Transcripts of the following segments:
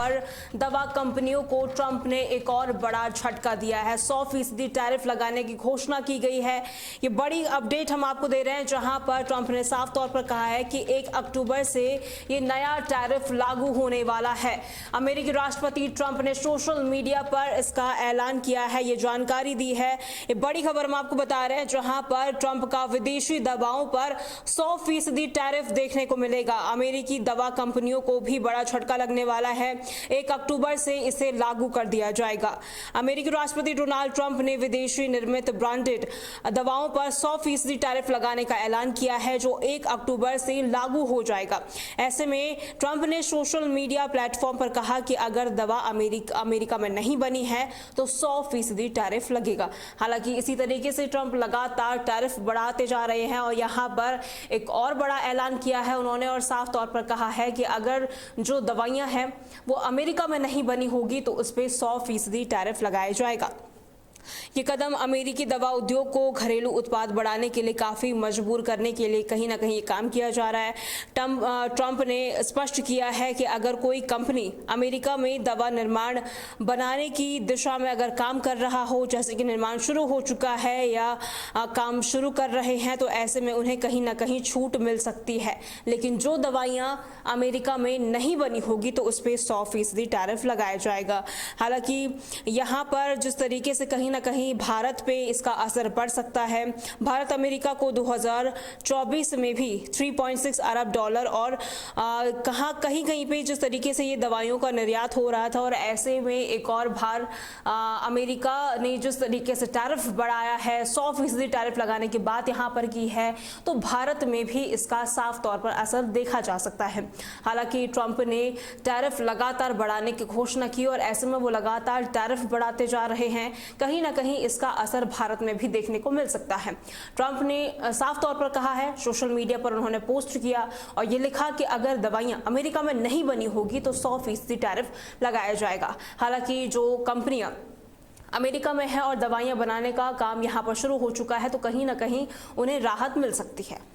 पर दवा कंपनियों को ट्रंप ने एक और बड़ा झटका दिया है। 100% टैरिफ लगाने की घोषणा की गई है। ये बड़ी अपडेट हम आपको दे रहे हैं, जहां पर ट्रंप ने साफ तौर पर कहा है कि 1 अक्टूबर से ये नया टैरिफ लागू होने वाला है। अमेरिकी राष्ट्रपति ट्रंप ने सोशल मीडिया पर इसका ऐलान किया है, ये जानकारी दी है। ये बड़ी खबर हम आपको बता रहे हैं, जहां पर ट्रंप का विदेशी दवाओं पर 100% टैरिफ देखने को मिलेगा। अमेरिकी दवा कंपनियों को भी बड़ा झटका लगने वाला है। 1 अक्टूबर से इसे लागू कर दिया जाएगा। अमेरिकी राष्ट्रपति डोनाल्ड ट्रंप ने विदेशी निर्मित ब्रांडेड दवाओं पर 100% टैरिफ लगाने का ऐलान किया है, जो 1 अक्टूबर से लागू हो जाएगा। ऐसे में ट्रंप ने सोशल मीडिया प्लेटफॉर्म पर कहा कि अगर दवा अमेरिका में नहीं बनी है तो 100% टैरिफ लगेगा। हालांकि इसी तरीके से ट्रंप लगातार टैरिफ बढ़ाते जा रहे हैं और यहां पर एक और बड़ा ऐलान किया है उन्होंने, और साफ तौर पर कहा है कि अगर जो दवाइयां हैं वो अमेरिका में नहीं बनी होगी तो उस पर 100% टैरिफ लगाया जाएगा। ये कदम अमेरिकी दवा उद्योग को घरेलू उत्पाद बढ़ाने के लिए काफी मजबूर करने के लिए कहीं ना कहीं काम किया जा रहा है। ट्रंप ने स्पष्ट किया है कि अगर कोई कंपनी अमेरिका में दवा निर्माण बनाने की दिशा में अगर काम कर रहा हो, जैसे कि निर्माण शुरू हो चुका है या काम शुरू कर रहे हैं, तो ऐसे में उन्हें कहीं ना कहीं छूट मिल सकती है। लेकिन जो दवाइयां अमेरिका में नहीं बनी होगी तो उस पर 100% टैरिफ लगाया जाएगा। हालांकि यहाँ पर जिस तरीके से कहीं ना कहीं भारत पे इसका असर पड़ सकता है। भारत अमेरिका को 2024 में भी 3.6 अरब डॉलर और कहीं कहीं पे जिस तरीके से ये दवाइयों का निर्यात हो रहा था, और ऐसे में एक और भार अमेरिका ने जिस तरीके से टैरिफ बढ़ाया है, 100% टैरिफ लगाने की बात यहाँ पर की है, तो भारत में भी इसका साफ तौर पर असर देखा जा सकता है। हालांकि ट्रंप ने टैरिफ लगातार बढ़ाने की घोषणा की और ऐसे में वो लगातार टैरिफ बढ़ाते जा रहे हैं। कहीं ना कहीं इसका असर भारत में भी देखने को मिल सकता है। ट्रंप ने साफ तौर पर कहा है, सोशल मीडिया पर उन्होंने पोस्ट किया और ये लिखा कि अगर दवाइयां अमेरिका में नहीं बनी होगी तो 100% टैरिफ लगाया जाएगा। हालांकि जो कंपनियां अमेरिका में है और दवाइयां बनाने का काम यहां पर शुरू हो चुका है, तो कहीं ना कहीं उन्हें राहत मिल सकती है।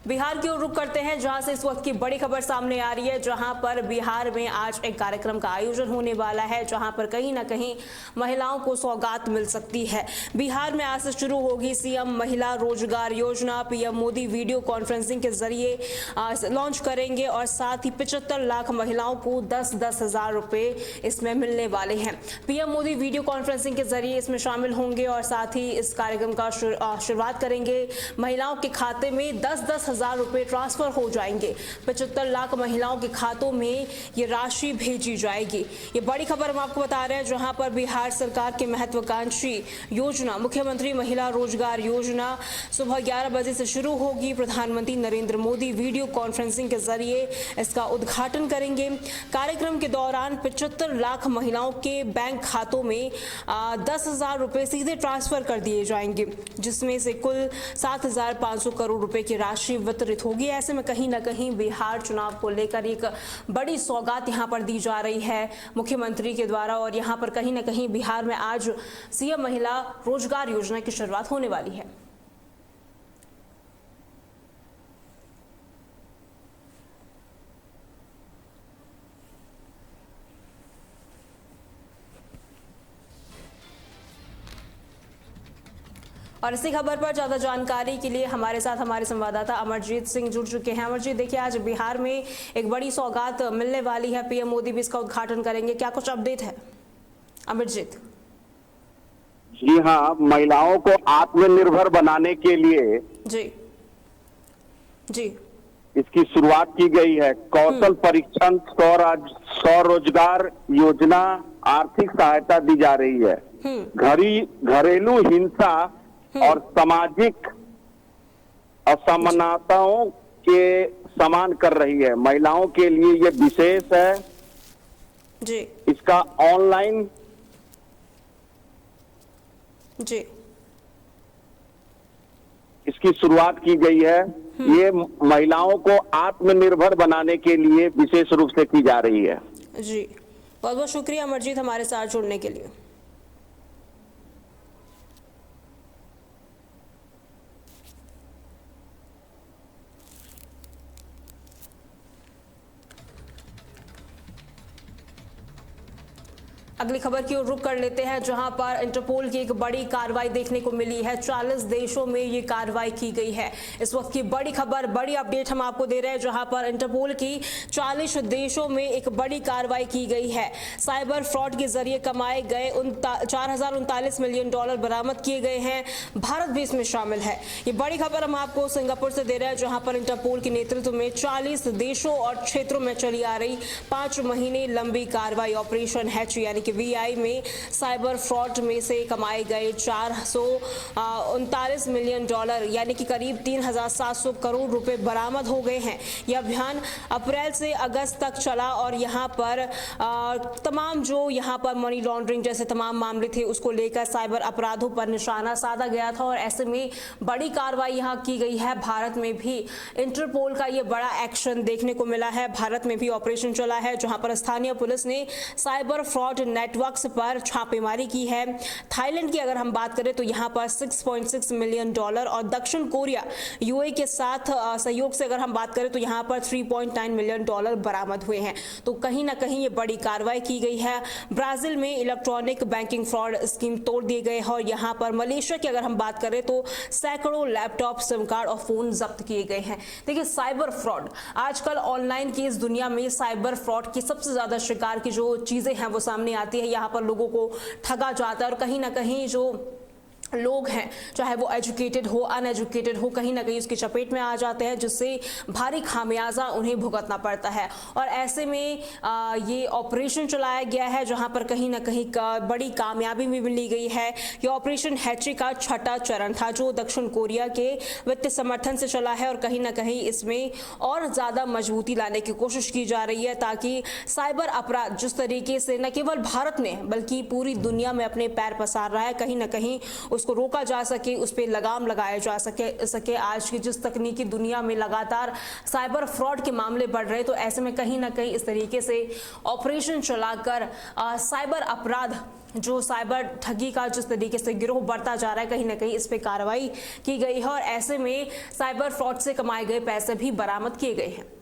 बिहार की ओर रुख करते हैं, जहां से इस वक्त की बड़ी खबर सामने आ रही है, जहां पर बिहार में आज एक कार्यक्रम का आयोजन होने वाला है, जहां पर कहीं ना कहीं महिलाओं को सौगात मिल सकती है। बिहार में आज से शुरू होगी सीएम महिला रोजगार योजना। पीएम मोदी वीडियो कॉन्फ्रेंसिंग के जरिए लॉन्च करेंगे और साथ ही 75 लाख महिलाओं को 10-10 हजार रुपए इसमें मिलने वाले हैं। पीएम मोदी वीडियो कॉन्फ्रेंसिंग के जरिए इसमें शामिल होंगे और साथ ही इस कार्यक्रम का शुरुआत करेंगे। महिलाओं के खाते में 10-10 हजार रुपए ट्रांसफर हो जाएंगे। 75 लाख महिलाओं के खातों में ये राशि भेजी जाएगी। ये बड़ी खबर हम आपको बता रहे हैं, जहां पर बिहार सरकार की महत्वाकांक्षी योजना मुख्यमंत्री महिला रोजगार योजना सुबह 11 बजे से शुरू होगी। प्रधानमंत्री नरेंद्र मोदी वीडियो कॉन्फ्रेंसिंग के जरिए इसका उद्घाटन करेंगे। कार्यक्रम के दौरान 75 लाख महिलाओं के बैंक खातों में 10,000 रुपए सीधे ट्रांसफर कर दिए जाएंगे, जिसमें से कुल 7,500 करोड़ रुपए की राशि वितरित होगी। ऐसे में कहीं ना कहीं बिहार चुनाव को लेकर एक बड़ी सौगात यहां पर दी जा रही है मुख्यमंत्री के द्वारा, और यहां पर कहीं ना कहीं बिहार में आज सीएम महिला रोजगार योजना की शुरुआत होने वाली है। और इसी खबर पर ज्यादा जानकारी के लिए हमारे साथ हमारे संवाददाता अमरजीत सिंह जुड़ चुके हैं। अमरजीत, देखिए आज बिहार में एक बड़ी सौगात मिलने वाली है, पीएम मोदी भी इसका उद्घाटन करेंगे, क्या कुछ अपडेट है अमरजीत? जी हाँ, महिलाओं को आत्मनिर्भर बनाने के लिए जी इसकी शुरुआत की गई है। कौशल परीक्षण, स्वरोजगार योजना, आर्थिक सहायता दी जा रही है। घरेलू हिंसा और सामाजिक असमानताओं के समान कर रही है। महिलाओं के लिए ये विशेष है जी। इसका ऑनलाइन इसकी शुरुआत की गई है। ये महिलाओं को आत्मनिर्भर बनाने के लिए विशेष रूप से की जा रही है। जी, बहुत बहुत शुक्रिया अमरजीत हमारे साथ जुड़ने के लिए। अगली खबर की ओर रुख कर लेते हैं, जहां पर इंटरपोल की एक बड़ी कार्रवाई देखने को मिली है। 40 देशों में ये कार्रवाई की गई है। इस वक्त की बड़ी खबर, बड़ी अपडेट हम आपको दे रहे हैं, जहां पर इंटरपोल की 40 देशों में एक बड़ी कार्रवाई की गई है। साइबर फ्रॉड के जरिए कमाए गए 4039 मिलियन डॉलर बरामद किए गए हैं। भारत भी इसमें शामिल है। ये बड़ी खबर हम आपको सिंगापुर से दे रहे हैं, जहां पर इंटरपोल के नेतृत्व में 40 देशों और क्षेत्रों में चली आ रही 5 महीने लंबी कार्रवाई ऑपरेशन हैच यानी कि VI में साइबर फ्रॉड में से कमाए गए 439 मिलियन डॉलर यानी कि करीब 3700 करोड़ रुपए बरामद हो गए हैं। यह अभियान अप्रैल से अगस्त तक चला और यहाँ पर तमाम जो यहाँ पर मनी लॉन्ड्रिंग जैसे तमाम मामले थे उसको लेकर साइबर अपराधों पर निशाना साधा गया था और ऐसे में बड़ी कार्रवाई यहाँ की गई है। भारत में भी इंटरपोल का ये बड़ा एक्शन देखने को मिला है। भारत में भी ऑपरेशन चला है, जहां पर स्थानीय पुलिस ने साइबर फ्रॉड नेटवर्क्स पर छापेमारी की है। थाईलैंड की अगर हम बात करें तो यहाँ पर 6.6 मिलियन डॉलर और दक्षिण कोरिया UAE के साथ सहयोग से अगर हम बात करें तो यहाँ पर 3.9 मिलियन डॉलर बरामद हुए हैं। तो कहीं ना कहीं ये बड़ी कार्रवाई की गई है। ब्राजील में इलेक्ट्रॉनिक बैंकिंग फ्रॉड स्कीम तोड़ दिए गए हैं और यहाँ पर मलेशिया की अगर हम बात करें तो सैकड़ों लैपटॉप, सिम कार्ड और फोन जब्त किए गए हैं। देखिए, साइबर फ्रॉड आजकल ऑनलाइन की इस दुनिया में साइबर फ्रॉड की सबसे ज्यादा शिकार की जो चीजें हैं वो सामने आती है। यहाँ पर लोगों को ठगा जाता है और कहीं ना कहीं जो लोग हैं, चाहे वो एजुकेटेड हो, अनएजुकेटेड हो, कहीं ना कहीं उसकी चपेट में आ जाते हैं, जिससे भारी खामियाजा उन्हें भुगतना पड़ता है। और ऐसे में ये ऑपरेशन चलाया गया है, जहां पर कहीं ना कहीं बड़ी कामयाबी भी मिली गई है। ये ऑपरेशन हैची का 6ठा चरण था, जो दक्षिण कोरिया के वित्तीय समर्थन से चला है और कहीं ना कहीं इसमें और ज्यादा मजबूती लाने की कोशिश की जा रही है, ताकि साइबर अपराध जिस तरीके से न केवल भारत में बल्कि पूरी दुनिया में अपने पैर पसार रहा है, कहीं ना कहीं उसको रोका जा सके, उस पर लगाम लगाया जा सके। आज की जिस तकनीकी दुनिया में लगातार साइबर फ्रॉड के मामले बढ़ रहे, तो ऐसे में कहीं ना कहीं इस तरीके से ऑपरेशन चलाकर साइबर अपराध, जो साइबर ठगी का जिस तरीके से गिरोह बढ़ता जा रहा है, कहीं ना कहीं इस पे कार्रवाई की गई है और ऐसे में साइबर फ्रॉड से कमाए गए पैसे भी बरामद किए गए हैं।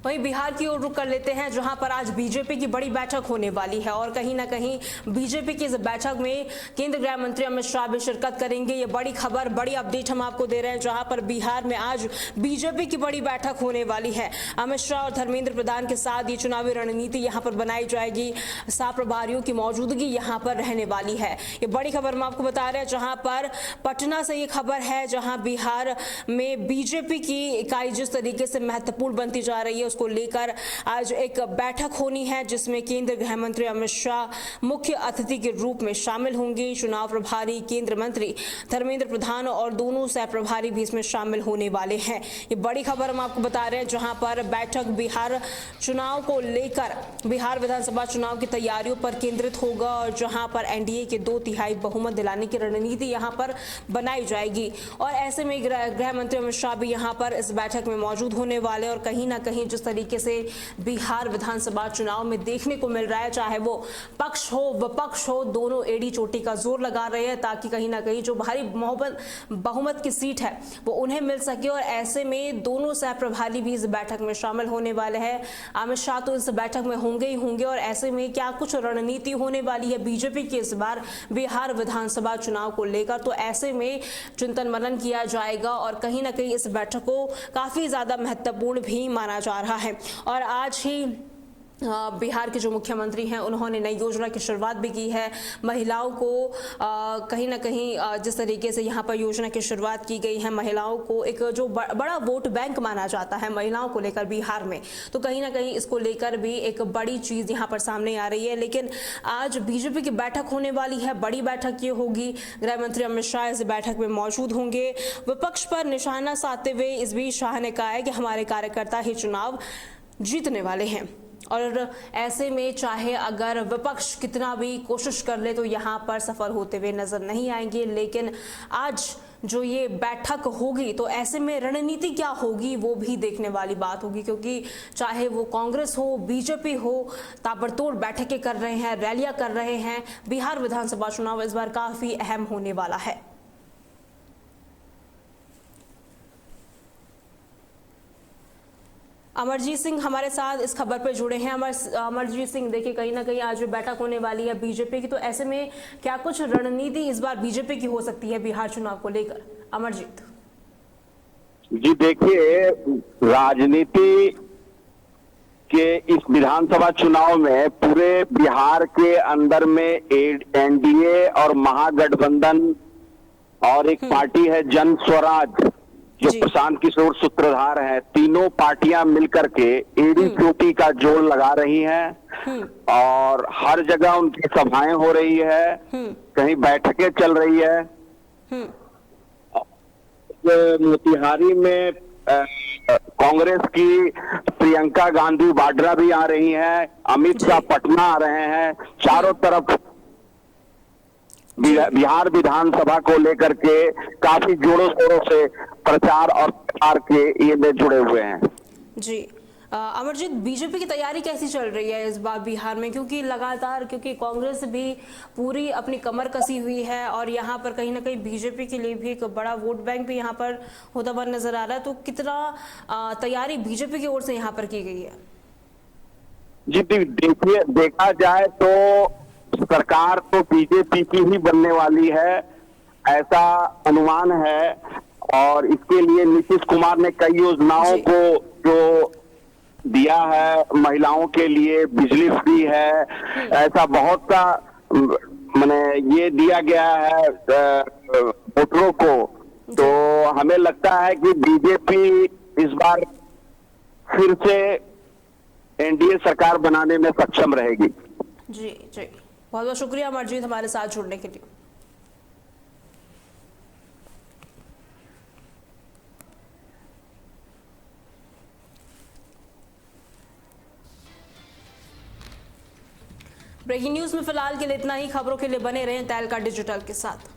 वहीं बिहार की ओर रुख कर लेते हैं, जहां पर आज बीजेपी की बड़ी बैठक होने वाली है और कहीं ना कहीं बीजेपी की इस बैठक में केंद्रीय गृह मंत्री अमित शाह भी शिरकत करेंगे। ये बड़ी खबर, बड़ी अपडेट हम आपको दे रहे हैं, जहां पर बिहार में आज बीजेपी की बड़ी बैठक होने वाली है। अमित शाह और धर्मेंद्र प्रधान के साथ ये चुनावी रणनीति यहाँ पर बनाई जाएगी। 7 प्रभारियों की मौजूदगी यहाँ पर रहने वाली है। ये बड़ी खबर हम आपको बता रहे हैं, जहां पर पटना से ये खबर है, जहां बिहार में बीजेपी की इकाई जिस तरीके से महत्वपूर्ण बनती जा रही है, को लेकर आज एक बैठक होनी है, जिसमें केंद्रीय गृह मंत्री अमित शाह मुख्य अतिथि के रूप में शामिल होंगे। चुनाव प्रभारी केंद्रीय मंत्री धर्मेंद्र प्रधान और दोनों सह प्रभारी भी इसमें शामिल होने वाले हैं। ये बड़ी खबर हम आपको बता रहे हैं, जहां पर बैठक बिहार चुनाव को लेकर, बिहार विधानसभा चुनाव की तैयारियों पर केंद्रित होगा और जहां पर NDA के 2/3 बहुमत दिलाने की रणनीति यहां पर बनाई जाएगी। और ऐसे में गृह मंत्री अमित शाह भी यहां पर इस बैठक में मौजूद होने वाले और कहीं ना कहीं जिस तरीके से बिहार विधानसभा चुनाव में देखने को मिल रहा है, चाहे वो पक्ष हो विपक्ष हो, दोनों एड़ी चोटी का जोर लगा रहे हैं ताकि कहीं ना कहीं जो भारी बहुमत की सीट है वो उन्हें मिल सके। और ऐसे में दोनों सह प्रभारी भी इस बैठक में शामिल होने वाले हैं। अमित शाह तो इस बैठक में होंगे ही होंगे और ऐसे में क्या कुछ रणनीति होने वाली है बीजेपी की इस बार बिहार विधानसभा चुनाव को लेकर, तो ऐसे में चिंतन मनन किया जाएगा और कहीं ना कहीं इस बैठक को काफी ज्यादा महत्वपूर्ण भी माना जा रहा है। और आज ही बिहार के जो मुख्यमंत्री हैं उन्होंने नई योजना की शुरुआत भी की है। महिलाओं को कहीं ना कहीं जिस तरीके से यहाँ पर योजना की शुरुआत की गई है, महिलाओं को एक जो बड़ा वोट बैंक माना जाता है महिलाओं को लेकर बिहार में, तो कहीं ना कहीं इसको लेकर भी एक बड़ी चीज यहाँ पर सामने आ रही है। लेकिन आज बीजेपी की बैठक होने वाली है, बड़ी बैठक ये होगी। गृह मंत्री अमित शाह इस बैठक में मौजूद होंगे। विपक्ष पर निशाना साधते हुए इस बीच शाह ने कहा है कि हमारे कार्यकर्ता ही चुनाव जीतने वाले हैं और ऐसे में चाहे अगर विपक्ष कितना भी कोशिश कर ले तो यहाँ पर सफल होते हुए नजर नहीं आएंगे। लेकिन आज जो ये बैठक होगी तो ऐसे में रणनीति क्या होगी वो भी देखने वाली बात होगी, क्योंकि चाहे वो कांग्रेस हो, बीजेपी हो, ताबड़तोड़ बैठकें कर रहे हैं, रैलियां कर रहे हैं। बिहार विधानसभा चुनाव इस बार काफी अहम होने वाला है। अमरजीत सिंह हमारे साथ इस खबर पर जुड़े हैं। अमरजीत सिंह, देखिए कहीं ना कहीं आज बैठक होने वाली है बीजेपी की, तो ऐसे में क्या कुछ रणनीति इस बार बीजेपी की हो सकती है बिहार चुनाव को लेकर? अमरजीत जी देखिए, राजनीति के इस विधानसभा चुनाव में पूरे बिहार के अंदर में एनडीए और महागठबंधन और एक पार्टी है जन स्वराज जो प्रशांत किशोर सूत्रधार है, तीनों पार्टियां मिलकर के एड़ी चोटी का जोड़ लगा रही हैं और हर जगह उनकी सभाएं हो रही है, कहीं बैठकें चल रही है। मोतिहारी में कांग्रेस की प्रियंका गांधी वाड्रा भी आ रही हैं, अमित शाह पटना आ रहे हैं। चारों तरफ बिहार विधानसभा को लेकर के काफी जोरों शोरों से प्रचार और प्रचार के ये में जुड़े हुए हैं। जी अमरजीत, बीजेपी की तैयारी कैसी चल रही है इस बार बिहार में? क्योंकि लगातार कांग्रेस भी पूरी अपनी कमर कसी हुई है और यहाँ पर कहीं ना कहीं बीजेपी के लिए भी एक बड़ा वोट बैंक भी यहाँ पर होता हुआ नजर आ रहा है, तो कितना तैयारी बीजेपी की ओर से यहाँ पर की गई है? जी देखिए, देखा जाए तो सरकार तो बीजेपी की ही बनने वाली है, ऐसा अनुमान है और इसके लिए नीतीश कुमार ने कई योजनाओं को जो दिया है, महिलाओं के लिए बिजली फ्री है, ऐसा बहुत सा माने ये दिया गया है वोटरों को। तो हमें लगता है कि बीजेपी इस बार फिर से एनडीए सरकार बनाने में सक्षम रहेगी। जी जी, बहुत बहुत शुक्रिया अमरजीत हमारे साथ जुड़ने के लिए। ब्रेकिंग न्यूज में फिलहाल के लिए इतना ही। खबरों के लिए बने रहें तहलका डिजिटल के साथ।